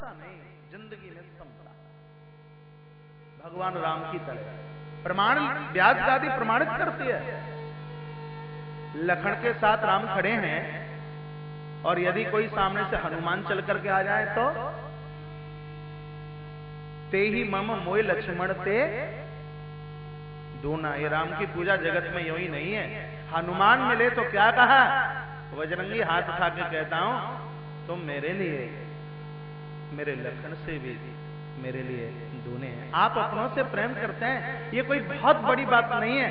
नहीं, जिंदगी में समता। भगवान राम की तरह प्रमाण व्यास गादी प्रमाणित करती है। लखन के साथ राम खड़े हैं और यदि कोई सामने से हनुमान चल करके आ जाए तो ते ही मम मोय लक्ष्मण ते दोना। ये राम की पूजा जगत में यूं ही नहीं है। हनुमान मिले तो क्या कहा, बजरंगी हाथ उठा के कहता हूं तुम मेरे लिए, मेरे लखन से भी मेरे लिए दूने हैं। आप अपनों से प्रेम करते हैं, ये कोई बहुत बड़ी बात नहीं है।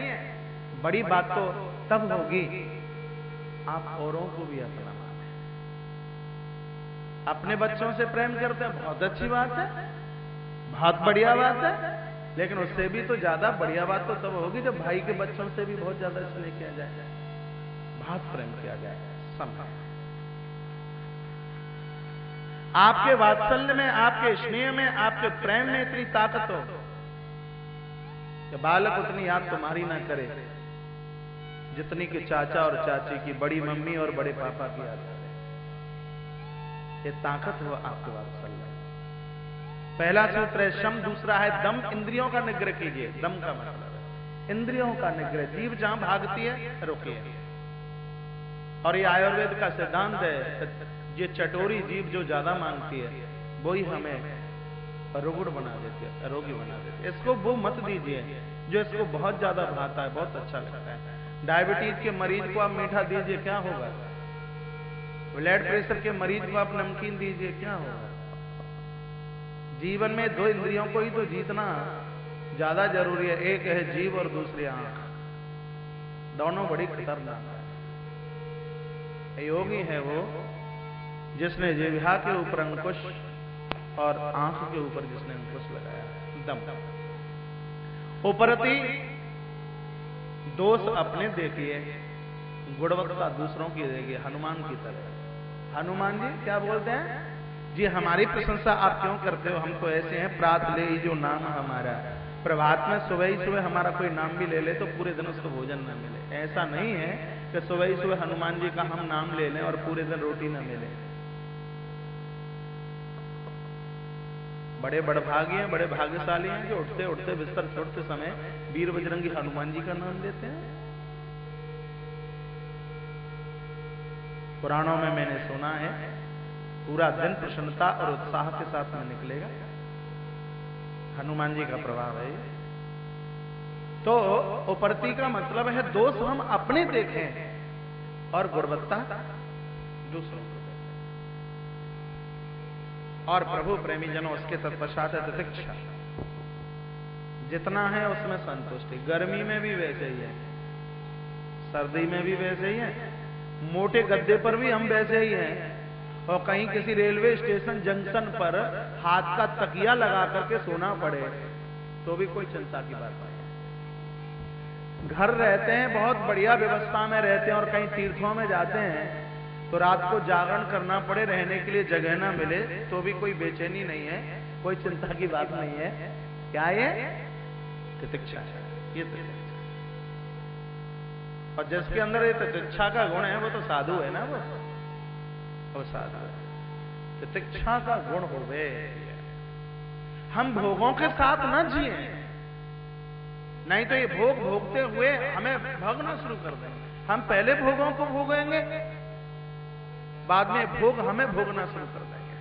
बड़ी बात तो तब होगी आप औरों को भी अपना माने। अपने बच्चों से प्रेम करते हैं, बहुत अच्छी बात है, बहुत बढ़िया बात है, लेकिन उससे भी तो ज्यादा बढ़िया बात तो तब होगी जब भाई के बच्चों से भी बहुत ज्यादा स्नेह किया जाए, बहुत प्रेम किया जाए। संभव आपके वात्सल्य में, आपके स्नेह में, आपके प्रेम में इतनी ताकत हो कि बालक उतनी याद तुम्हारी ना करे जितनी कि चाचा और चाची की, बड़ी मम्मी और बड़े पापा की याद करे। ये ताकत हो आपके वात्सल्य। पहला सूत्र है शम, दूसरा है दम। इंद्रियों का निग्रह कीजिए। दम का मतलब है इंद्रियों का निग्रह। जीव जहां भागती है रोकिए। और ये आयुर्वेद का सिद्धांत है, ये चटोरी जीव जो ज्यादा मांगती है वही हमें रुगुड़ बना देती है, रोगी बना देती है। इसको वो मत दीजिए जो इसको बहुत ज्यादा भाता है, बहुत अच्छा लगता है। डायबिटीज के मरीज को आप मीठा दीजिए, क्या होगा? ब्लड प्रेशर के मरीज को आप नमकीन दीजिए, क्या होगा? जीवन में दो इंद्रियों को ही तो जीतना ज्यादा जरूरी है। एक है जीव और दूसरी आंख। दोनों बड़ी खतरनाक है। योगी है वो जिसने जिह्वा के ऊपर अंकुश और आंख के ऊपर जिसने अंकुश लगाया। दम। उपरति दोष अपने देखिए, गुणवत्ता दूसरों की देखिए। हनुमान की तरह। हनुमान जी क्या बोलते हैं जी, हमारी प्रशंसा आप क्यों करते हो? हम तो ऐसे हैं, प्रात ले जो नाम हमारा। प्रभात में सुबह ही सुबह हमारा कोई नाम भी ले ले तो पूरे दिन उसको भोजन न मिले। ऐसा नहीं है कि सुबह ही सुबह हनुमान जी का हम नाम ले लें और पूरे दिन रोटी न मिले। बड़े बड़भागी हैं, बड़े भाग्यशाली हैं जो उठते उठते बिस्तर छोड़ते समय वीर बजरंगी हनुमान जी का नाम लेते हैं। पुराणों में मैंने सुना है पूरा दिन प्रसन्नता और उत्साह के साथ में निकलेगा। हनुमान जी का प्रभाव है। तो उपरति का मतलब है दोष हम अपने देखें और गुणवत्ता दूसरों को। और प्रभु प्रेमी जनों उसके तत्पश्चात है तितिक्षा। जितना है उसमें संतुष्टि। गर्मी में भी वैसे ही है, सर्दी में भी वैसे ही है, मोटे गद्दे पर भी हम वैसे ही हैं। और कहीं किसी रेलवे स्टेशन जंक्शन पर हाथ का तकिया लगा करके सोना पड़े तो भी कोई चिंता की बात नहीं। घर रहते हैं, बहुत बढ़िया व्यवस्था में रहते हैं, और कहीं तीर्थों में जाते हैं तो रात को जागरण करना पड़े, रहने के लिए जगह ना मिले तो भी कोई बेचैनी नहीं है, कोई चिंता की बात नहीं है। क्या ये तितिक्षा है, ये तितिक्षा। और जिसके अंदर ये तितिक्षा का गुण है वो तो साधु है ना, वो साधु है। तितिक्षा का गुण होवे। हम भोगों के साथ न जिए, नहीं तो ये भोग भोगते हुए हमें भोगना शुरू कर देंगे। हम पहले भोगों को भोगेंगे, बाद में भोग हमें भोगना शुरू कर देंगे।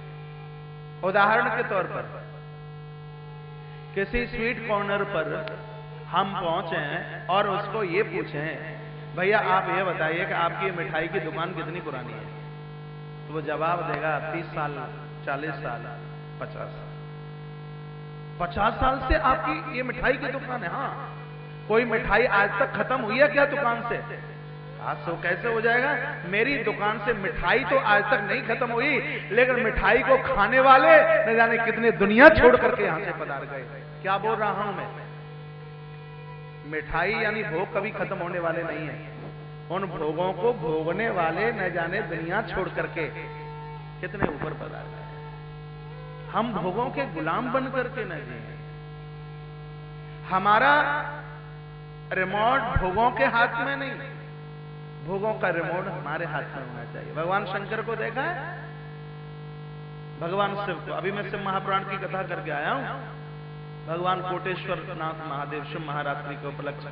उदाहरण के तौर पर किसी स्वीट कॉर्नर पर हम पहुंचे हैं और उसको ये पूछें भैया आप ये बताइए कि आपकी मिठाई की दुकान कितनी पुरानी है, तो वो जवाब देगा 30 साल, 40 साल, 50 साल। 50 साल से आपकी ये मिठाई की दुकान है? हाँ। कोई मिठाई आज तक खत्म हुई है क्या दुकान से? आज तो कैसे हो जाएगा? मेरी दुकान से मिठाई तो आज तक नहीं खत्म हुई, लेकिन मिठाई को खाने वाले न जाने कितने दुनिया छोड़ करके यहां से पधार गए। क्या बोल रहा हूं मैं? मिठाई यानी भोग कभी खत्म होने वाले नहीं है। उन भोगों को भोगने वाले न जाने दुनिया छोड़ करके कितने ऊपर पधार गए। हम भोगों के गुलाम बन करके न जिए। हमारा रिमोट भोगों के हाथ में नहीं, भोगों का रिमोट हमारे हाथ में होना चाहिए। भगवान शंकर को देखा है, भगवान शिव को। अभी मैं शिव महापुराण की कथा करके आया हूं। भगवान कोटेश्वर नाथ महादेव शिव महारात्रि के उपलक्ष्य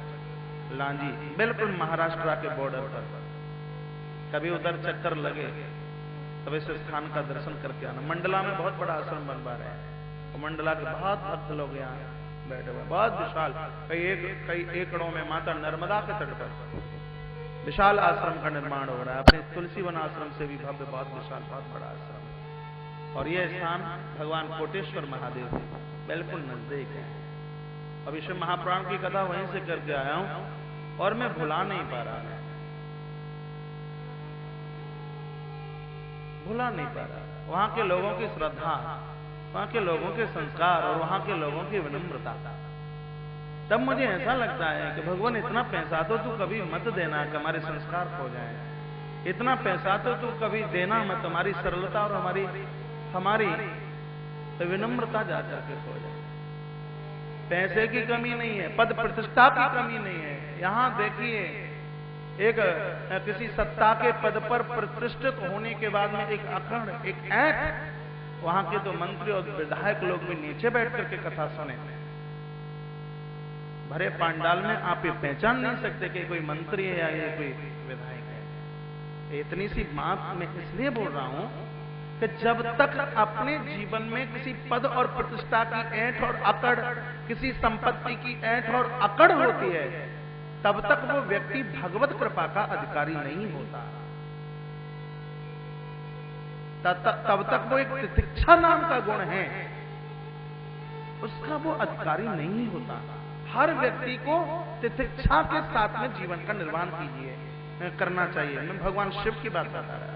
लांजी, बिल्कुल महाराष्ट्र के बॉर्डर पर, कभी उधर चक्कर लगे तब इस स्थान का दर्शन करके आना। मंडला में बहुत बड़ा आश्रम बनवा रहे हैं, तो मंडला के बहुत भक्त लोग यहाँ बैठे हुए, बहुत विशाल, कई एकड़ों में माता नर्मदा के तट पर विशाल आश्रम का निर्माण हो रहा है। अपने तुलसी वन आश्रम से भी भव्य, बहुत विशाल, बहुत बड़ा आश्रम। और यह स्थान भगवान कोटेश्वर महादेव बिल्कुल नजदीक है। अभी शिव महापुराण की कथा वहीं से करके आया हूं और मैं भुला नहीं पा रहा, भुला नहीं पा रहा वहां के लोगों की श्रद्धा, वहां के लोगों के संस्कार और वहां के लोगों की विनम्रता। तब मुझे ऐसा लगता है कि भगवान इतना पैसा तो तू कभी मत देना कि हमारे संस्कार खो जाए, इतना पैसा तो तू कभी देना मत, हमारी सरलता और हमारी विनम्रता जा जाके खो जाए। पैसे की कमी नहीं है, पद प्रतिष्ठा की कमी नहीं है। यहां देखिए, एक किसी सत्ता के पद पर प्रतिष्ठित होने के बाद में एक अखंड, एक ऐंठ, वहां के तो मंत्री और विधायक लोग भी नीचे बैठ करके कथा सुने। भरे पांडाल में आप ये पहचान नहीं सकते कि कोई मंत्री है या ये कोई विधायक है। इतनी सी बात मैं इसलिए बोल रहा हूं कि जब तक अपने जीवन में किसी पद और प्रतिष्ठा की ऐंठ और अकड़, किसी संपत्ति की ऐंठ और अकड़ होती है, तब तक वो व्यक्ति भगवत कृपा का अधिकारी नहीं होता। तब तक वो एक तितिक्षा नाम का गुण है, उसका वो अधिकारी नहीं होता। हर व्यक्ति को तितिक्षा के साथ में जीवन का निर्वाह करना चाहिए। मैं भगवान शिव की बात बता रहा हूं।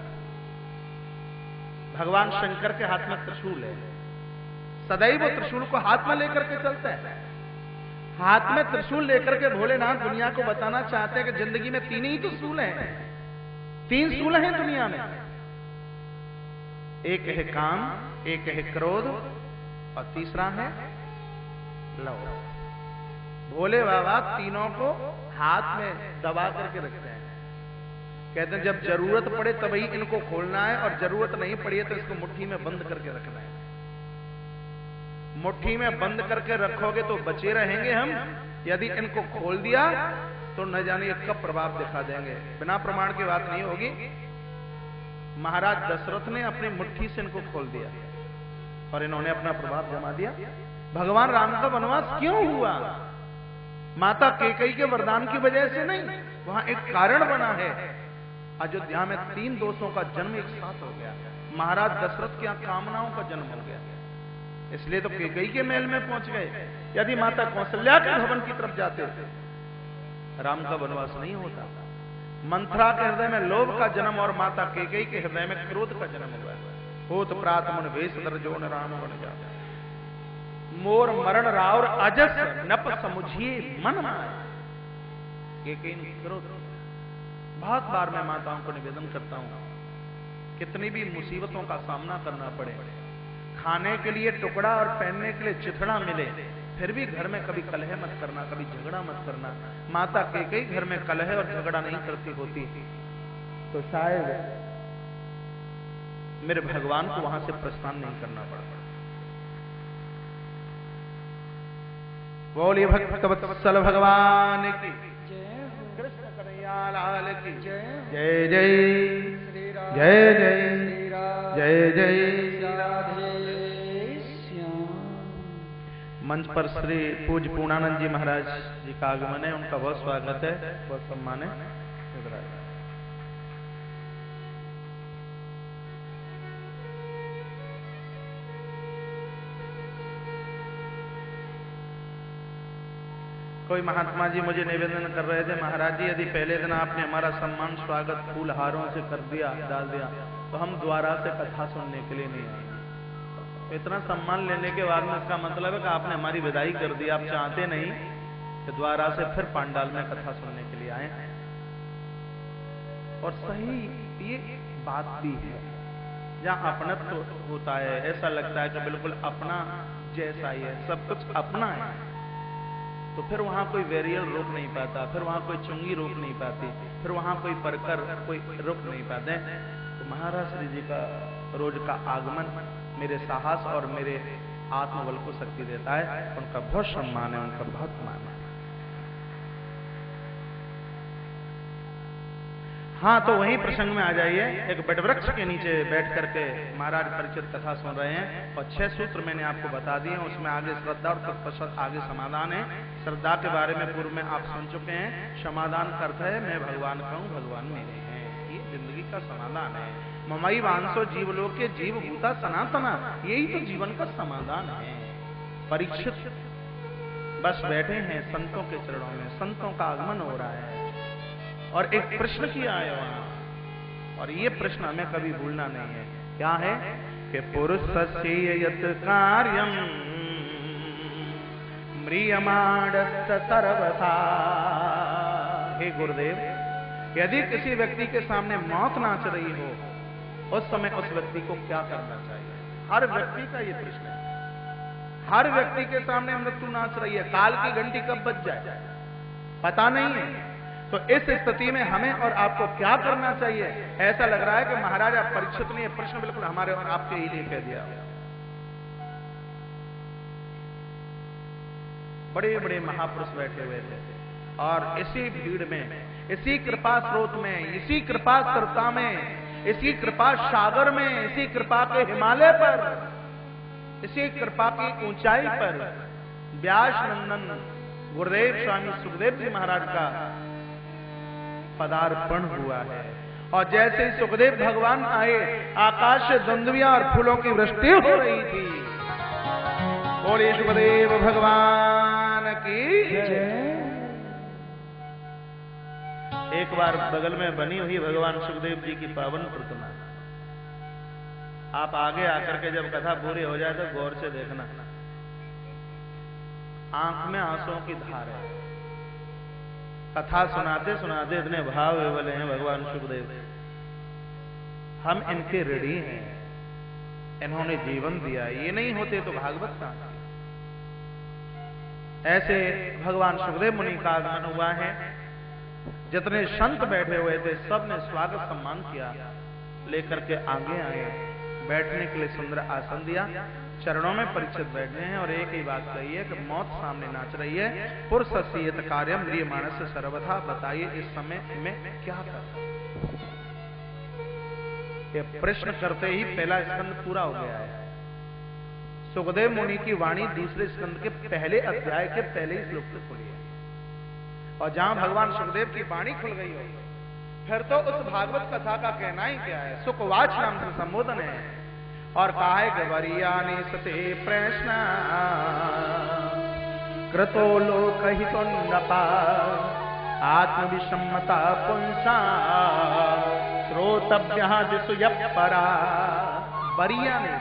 भगवान शंकर के हाथ में त्रिशूल है, सदैव त्रिशूल को हाथ में लेकर के चलते हैं। हाथ में त्रिशूल लेकर के भोलेनाथ दुनिया को बताना चाहते हैं कि जिंदगी में तीन ही तो सूल हैं, तीन सूल हैं दुनिया में, एक है काम, एक है क्रोध और तीसरा है लोभ। भोले बाबा तीनों को हाथ में दबा करके रखते हैं। कहते हैं जब जरूरत पड़े तभी इनको खोलना है और जरूरत नहीं पड़ी है तो इसको मुट्ठी में बंद करके रखना है। मुट्ठी में बंद करके रखोगे तो बचे रहेंगे हम, यदि इनको खोल दिया तो न जाने कब प्रभाव दिखा देंगे। बिना प्रमाण की बात नहीं होगी। महाराज दशरथ ने अपनी मुट्ठी से इनको खोल दिया और इन्होंने अपना प्रभाव जमा दिया। भगवान राम का वनवास क्यों हुआ? माता कैकेयी के वरदान की वजह से नहीं, वहां एक कारण बना है। अयोध्या में 3 दोषों का जन्म एक साथ हो गया। महाराज दशरथ की कामनाओं का जन्म हो गया, इसलिए तो कैकेयी के महल में पहुंच गए। यदि माता कौशल्या के भवन की तरफ जाते राम का वनवास नहीं होता। मंथरा के हृदय में लोभ का जन्म और माता कैकेयी के हृदय में क्रोध का जन्म हुआ। होत प्रात मन वेश दर्जोन राम बन जाता, मोर मरण रावर अजस नप समुझिए मन माय। कैकेयी क्रोध। बहुत बार मैं माताओं को निवेदन करता हूं, कितनी भी मुसीबतों का सामना करना पड़े, खाने के लिए टुकड़ा और पहनने के लिए चिथड़ा मिले, फिर भी घर में कभी कलह मत करना, कभी झगड़ा मत करना। माता कैकेयी घर में कलह और झगड़ा नहीं करती होती तो शायद मेरे भगवान को वहां से प्रस्थान नहीं करना पड़ता। बोलिए भक्त वत्सल भगवान की जय, कृष्ण कन्हैया लाल की जय, जय जय जय जय जय जय राधे श्याम। मंच पर श्री पूज्य पूर्णानंद जी महाराज जी का आगमन है, उनका बहुत स्वागत है, बहुत सम्मान है। कोई महात्मा जी मुझे निवेदन कर रहे थे, महाराज जी यदि पहले दिन आपने हमारा सम्मान स्वागत फूल हारों से कर दिया, डाल दिया, तो हम दोबारा से कथा सुनने के लिए नहीं आएंगे। इतना सम्मान लेने के बाद में इसका मतलब है कि आपने हमारी विदाई कर दी। आप चाहते नहीं कि द्वारा से फिर पांडाल में कथा सुनने के लिए आए। और सही ये बात भी है, जहां अपनत्व होता है ऐसा लगता है कि बिल्कुल अपना जैसा ही है, सब कुछ अपना है, तो फिर वहां कोई वेरियल रोक नहीं पाता, फिर वहां कोई चुंगी रोक नहीं पाती, फिर वहां कोई परकर कोई रोक नहीं पाते। तो महाराज श्री जी का रोज का आगमन मेरे साहस और मेरे आत्मबल को शक्ति देता है। उनका बहुत सम्मान है, उनका बहुत मान है। हाँ, तो वही प्रसंग में आ जाइए। एक बटवृक्ष के नीचे बैठ करके महाराज परीक्षित कथा सुन रहे हैं और 6 सूत्र मैंने आपको बता दिए। उसमें आगे श्रद्धा और तत्पश्चात आगे समाधान है। श्रद्धा के बारे में पूर्व में आप सुन चुके हैं। समाधान का अर्थ है मैं भगवान का हूं, भगवान मेरे हैं। ये जिंदगी का समाधान है। ममई वांसो जीवलोक के जीव भूता सनातना, यही तो जीवन का समाधान है। परीक्षित बस बैठे हैं संतों के चरणों में, संतों का आगमन हो रहा है और एक प्रश्न किया है वहां, और ये प्रश्न हमें कभी भूलना नहीं है। क्या है कि पुरुषस्य यत् कार्यम म्रियमाणस्य सर्वथा। हे गुरुदेव, यदि किसी व्यक्ति के सामने मौत नाच रही हो, उस समय उस व्यक्ति को क्या करना चाहिए? हर व्यक्ति का ये प्रश्न है। हर व्यक्ति के सामने मृत्यु नाच रही है, काल की घंटी कब बज जाए पता नहीं है। तो इस स्थिति में हमें और आपको क्या करना चाहिए? ऐसा लग रहा है कि महाराजा परीक्षित ने यह प्रश्न बिल्कुल हमारे और आपके ही लिए कह दिया। बड़े बड़े महापुरुष बैठे हुए थे और इसी भीड़ में, इसी कृपा स्रोत में, इसी कृपा सरता में, इसी कृपा सागर में, इसी कृपा के हिमालय पर, इसी कृपा की ऊंचाई पर व्यास नंदन गुरुदेव स्वामी सुखदेव जी महाराज का पदार्पण हुआ है। और जैसे ही सुखदेव भगवान आए, आकाश से दुंदुभियां और फूलों की वृष्टि हो रही थी। बोले सुखदेव भगवान की जय। एक बार बगल में बनी हुई भगवान सुखदेव जी की पावन प्रतिमा, आप आगे आकर के जब कथा पूरी हो जाए तो गौर से देखना, आंख में आंसुओं की धार है। कथा सुनाते सुनाते इतने भाव विवले हैं भगवान सुखदेव। हम इनके ऋणी हैं, इन्होंने जीवन दिया, ये नहीं होते तो भागवत कहां। ऐसे भगवान सुखदेव मुनि का आगमन हुआ है। जितने संत बैठे हुए थे सब ने स्वागत सम्मान किया, लेकर के आगे आए, बैठने के लिए सुंदर आसन दिया, चरणों में परीक्षित बैठे हैं और एक ही बात कही है कि मौत सामने नाच रही है। पुरुषस्य यत् कार्यम म्रियमाणस्य सर्वथा। बताइए इस समय में क्या कर। ये प्रश्न करते ही पहला स्कंद पूरा हो गया है। सुखदेव मुनि की वाणी दूसरे स्कंद के पहले अध्याय के पहले ही श्लोक से खुली है। और जहां भगवान सुखदेव की वाणी खुल गई हो, फिर तो उस भागवत कथा का कहना ही क्या है। सुखवाच नाम से संबोधन है और कहा है कि वरीयानि सते प्रश्न कृतो लोकहितो नपा आत्मविषम्मता पुंसा श्रोतव्यः दिशु यः परा। बरिया ने,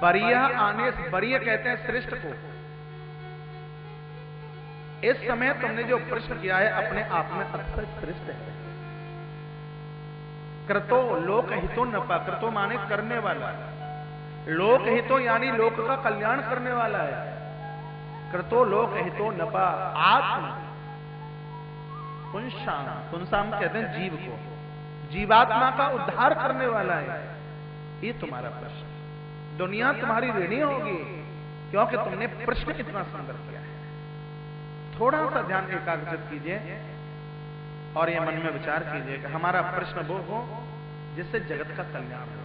बरिया आने, बरिया कहते हैं श्रेष्ठ को। इस समय तुमने जो प्रश्न किया है अपने आप में अत्यंत श्रेष्ठ है। कृतो लोक हितो नपा, कृतो माने करने वाला, लोक हितो यानी लोक का कल्याण करने वाला है। कृतो लोक हितो नपा आत्म पुंसाम, पुंसाम कहते हैं जीव को, जीवात्मा का उद्धार करने वाला है। ये तुम्हारा प्रश्न, दुनिया तुम्हारी ऋणी होगी क्योंकि तुमने प्रश्न इतना सुंदर किया है। थोड़ा सा ध्यान एकाग्रचित कीजिए और ये मन में विचार कीजिए कि हमारा प्रश्न वो हो जिससे जगत का कल्याण हो,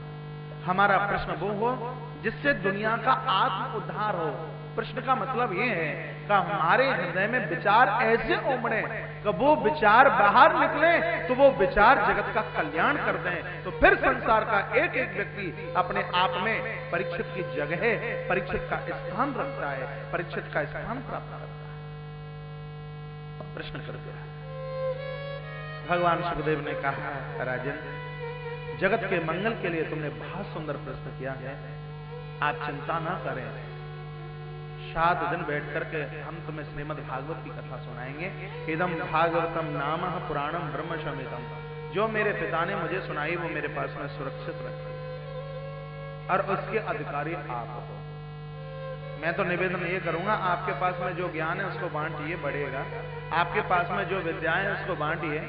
हमारा प्रश्न वो हो जिससे दुनिया का आत्म उद्धार हो। प्रश्न का मतलब ये है कि हमारे हृदय में विचार ऐसे उमड़े कि वो विचार बाहर निकले तो वो विचार जगत का कल्याण कर दें। तो फिर संसार का एक एक व्यक्ति अपने आप में परीक्षित की जगह, परीक्षित का स्थान रखता है, परीक्षित का स्थान प्राप्त करता है। प्रश्न कर दिया। भगवान सुखदेव ने कहा, राजन जगत के मंगल के लिए तुमने बहुत सुंदर प्रश्न किया है, आप चिंता ना करें। 7 दिन बैठ करके हम तुम्हें श्रीमद् भागवत की कथा सुनाएंगे। इदम भागवतम नाम पुराणम ब्रह्म समेतम। जो मेरे पिता ने मुझे सुनाई वो मेरे पास में सुरक्षित रखी और उसके अधिकारी आप हो। मैं तो निवेदन ये करूंगा, आपके पास में जो ज्ञान है उसको बांटिए, बढ़ेगा। आपके पास में जो विद्याएं है उसको बांटिए,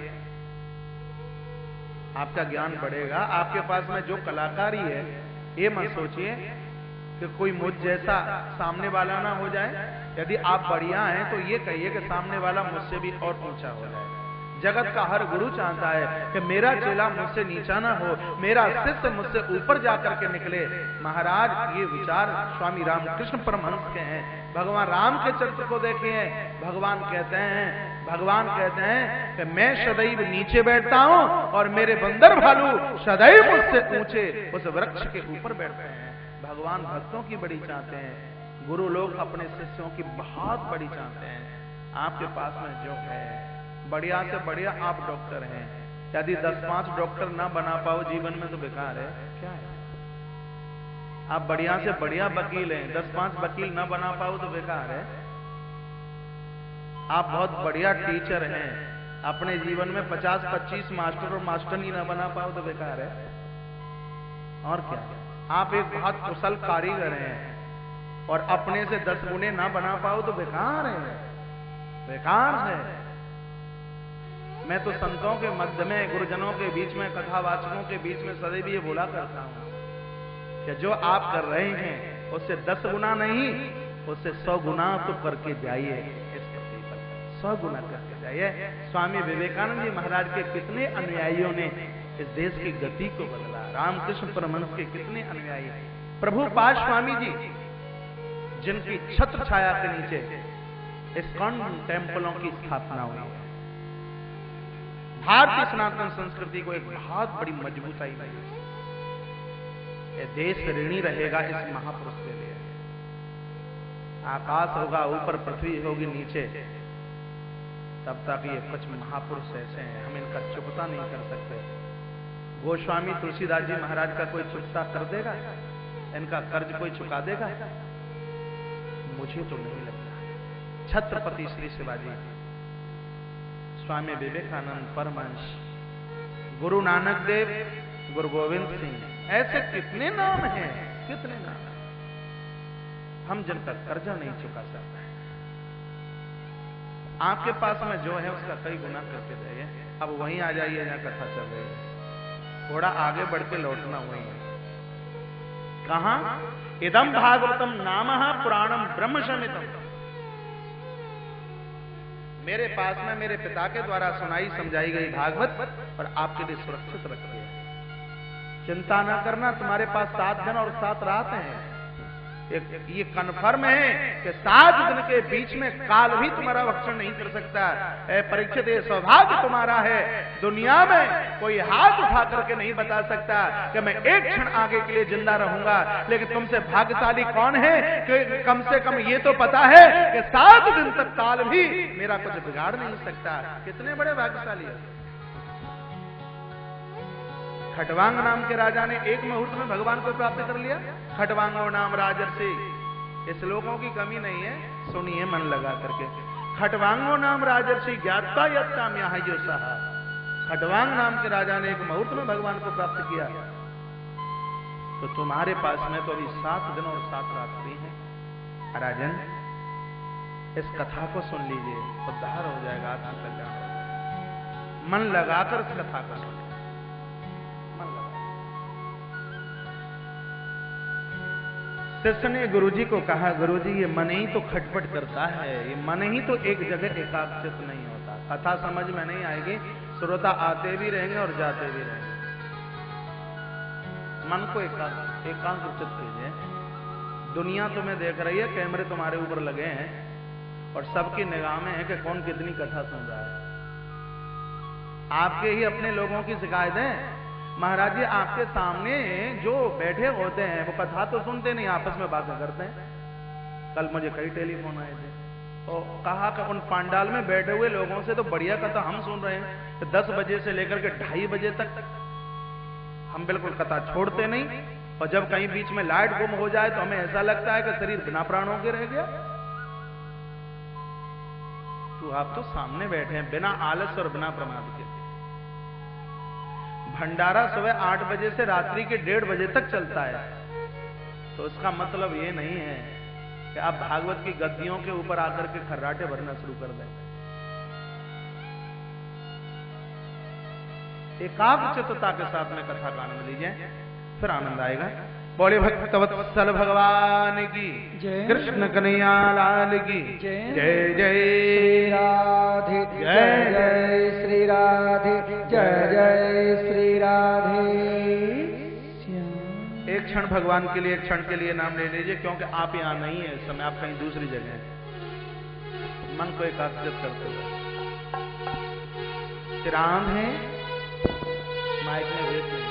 आपका ज्ञान बढ़ेगा। आपके पास में जो कलाकारी है ये मत सोचिए कि कोई मुझ जैसा सामने वाला ना हो जाए। यदि आप बढ़िया हैं तो ये कहिए कि सामने वाला मुझसे भी और ऊंचा हो जाए। जगत का हर गुरु चाहता है कि मेरा चेला मुझसे नीचा ना हो, मेरा शिष्य मुझसे ऊपर जाकर के निकले। महाराज ये विचार स्वामी रामकृष्ण परमहंस के हैं। भगवान राम के चरित्र को देखिए, भगवान कहते हैं कि मैं सदैव नीचे बैठता हूं और मेरे बंदर भालू सदैव मुझसे ऊंचे उस वृक्ष के ऊपर बैठते हैं। भगवान भक्तों की बड़ी चाहते हैं, गुरु लोग अपने शिष्यों की बहुत बड़ी चाहते हैं। आपके पास में जो है बढ़िया से बढ़िया आप डॉक्टर हैं, यदि 10-5 डॉक्टर ना बना पाओ जीवन में तो बेकार है। क्या है, आप बढ़िया से बढ़िया वकील हैं, 10-5 वकील ना बना पाओ तो बेकार है। आप बहुत बढ़िया टीचर हैं, अपने जीवन में 50-25 मास्टर और मास्टरनी ना बना पाओ तो बेकार है। और क्या, आप एक बहुत कुशल कारीगर हैं और अपने से 10 गुने ना बना पाओ तो बेकार है, बेकार है। मैं तो संतों के मध्य में, गुरुजनों के बीच में, कथावाचकों के बीच में सदैव ये बोला करता हूं कि जो आप कर रहे हैं उससे 10 गुना नहीं, उससे 100 गुना तो करके जाइए। इस प्रतिफल 100 गुना करके जाइए। स्वामी विवेकानंद जी महाराज के कितने अनुयायियों ने इस देश की गति को बदला। रामकृष्ण परमहंस के कितने अनुयायी, प्रभुपाद स्वामी जी जिनकी छत्र छाया के नीचे इस्कॉन टेम्पलों की स्थापना हुई है, भारतीय सनातन संस्कृति को एक बहुत बड़ी मजबूताई मिली। ये देश ऋणी रहेगा इस महापुरुष के लिए। आकाश होगा ऊपर, पृथ्वी होगी नीचे, तब तक ये कुछ महापुरुष ऐसे हैं, हम इनका चुकता नहीं कर सकते। गोस्वामी तुलसीदास जी महाराज का कोई चुकता कर देगा? इनका कर्ज कोई चुका देगा? मुझे तो नहीं लगता। छत्रपति श्री शिवाजी, स्वामी विवेकानंद परमहंस, गुरु नानक देव, गुरु गोविंद सिंह, ऐसे कितने नाम हैं, कितने नाम, हम जिनका कर्जा नहीं चुका सकते। आपके पास में जो है उसका कई गुना करके जाइए। अब वहीं आ जाइए जहां कथा चल रही है, थोड़ा आगे बढ़ के लौटना वही है। कहां? इदम भागवतम नामः पुराणम ब्रह्म समितम। मेरे पास में मेरे पिता के द्वारा सुनाई समझाई गई भागवत और आपके लिए सुरक्षित रखी है। चिंता ना करना, तुम्हारे पास 7 दिन और 7 रात हैं। ये कन्फर्म है कि 7 दिन के बीच में काल भी तुम्हारा भक्षण नहीं कर सकता। परीक्षित, ये सौभाग्य तुम्हारा है, दुनिया में कोई हाथ उठा करके नहीं बता सकता कि मैं एक क्षण आगे के लिए जिंदा रहूंगा। लेकिन तुमसे भाग्यशाली कौन है कि कम से कम ये तो पता है कि 7 दिन तक काल भी मेरा कुछ बिगाड़ नहीं सकता। कितने बड़े भाग्यशाली है। खटवांग नाम के राजा ने एक मुहूर्त में भगवान को प्राप्त कर लिया। खटवांगो नाम राजर्षि, इस लोगों की कमी नहीं है, सुनिए मन लगा करके। खटवांगो नाम राजर्षि ज्ञाता यत्ताम यहाँ जो सहा। खटवांग नाम के राजा ने एक मुहूर्त में भगवान को प्राप्त किया। तो तुम्हारे पास में तो अभी 7 दिन और 7 रात्रि है। राजन, इस कथा को सुन लीजिए, उद्धार हो जाएगा, आत्मकल्याण हो जाएगा। मन लगाकर इस कथा को सुन। शिष्य ने गुरुजी को कहा, गुरुजी ये मन ही तो खटपट करता है, ये मन ही तो एक जगह एकाग्रचित नहीं होता। कथा समझ में नहीं आएगी, श्रोता आते भी रहेंगे और जाते भी रहेंगे। मन को एकाग्रचित कीजिए। दुनिया तुम्हें देख रही है, कैमरे तुम्हारे ऊपर लगे हैं और सबकी निगाह में है कि कौन कितनी कथा सुन रहा है। आपके ही अपने लोगों की शिकायतें महाराज जी आपके सामने जो बैठे होते हैं वो कथा तो सुनते नहीं, आपस में बातें करते हैं। कल मुझे कई टेलीफोन आए थे तो कहा कि उन पंडाल में बैठे हुए लोगों से तो बढ़िया कथा हम सुन रहे हैं, तो 10 बजे से लेकर के 2:30 बजे तक हम बिल्कुल कथा छोड़ते नहीं। और जब कहीं बीच में लाइट गुम हो जाए तो हमें ऐसा लगता है कि शरीर बिना प्राणों के रह गया। तो आप तो सामने बैठे हैं बिना आलस और बिना प्रमाद के। भंडारा सुबह 8 बजे से रात्रि के 1:30 बजे तक चलता है, तो उसका मतलब ये नहीं है कि आप भागवत की गद्दियों के ऊपर आकर के खर्राटे भरना शुरू कर दें। एकाग्रचित्तता के साथ में कथा का आनंद लीजिए, फिर आनंद आएगा। बोले भक्तवत्सल भगवान की जय। कृष्ण कन्हैया लाल की जय। जय जय श्री राधे जय जय श्री राधे जय जय श्री राधे श्याम। एक क्षण भगवान के लिए, एक क्षण के लिए नाम ले लीजिए, क्योंकि आप यहाँ नहीं है इस समय, आप कहीं दूसरी जगह हैं। मन को एकाग्रत करते हुए राम है, माइक में भेज दें।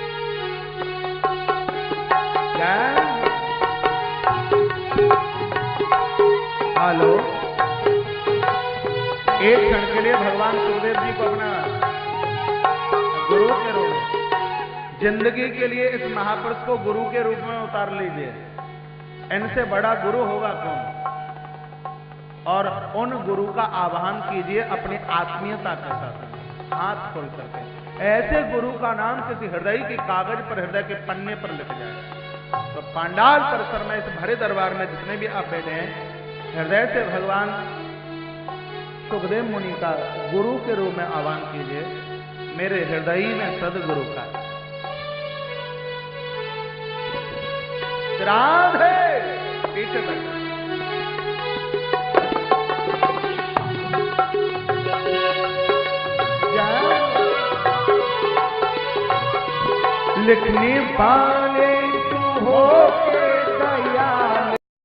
हेलो, एक क्षण के लिए भगवान सुखदेव जी को अपना गुरु के रूप में, जिंदगी के लिए इस महापुरुष को गुरु के रूप में उतार लीजिए। इनसे बड़ा गुरु होगा कौन? और उन गुरु का आह्वान कीजिए अपनी आत्मीयता के साथ, हाथ खोल करके। ऐसे गुरु का नाम किसी हृदय के कागज पर, हृदय के पन्ने पर लिख जाए। तो पांडाल परिसर में, इस भरे दरबार में जितने भी आप बैठे हैं, हृदय से भगवान सुखदेव मुनि का गुरु के रूप में आह्वान कीजिए। मेरे हृदय में सदगुरु का राधे पीछे तक लिखने वाले तू हो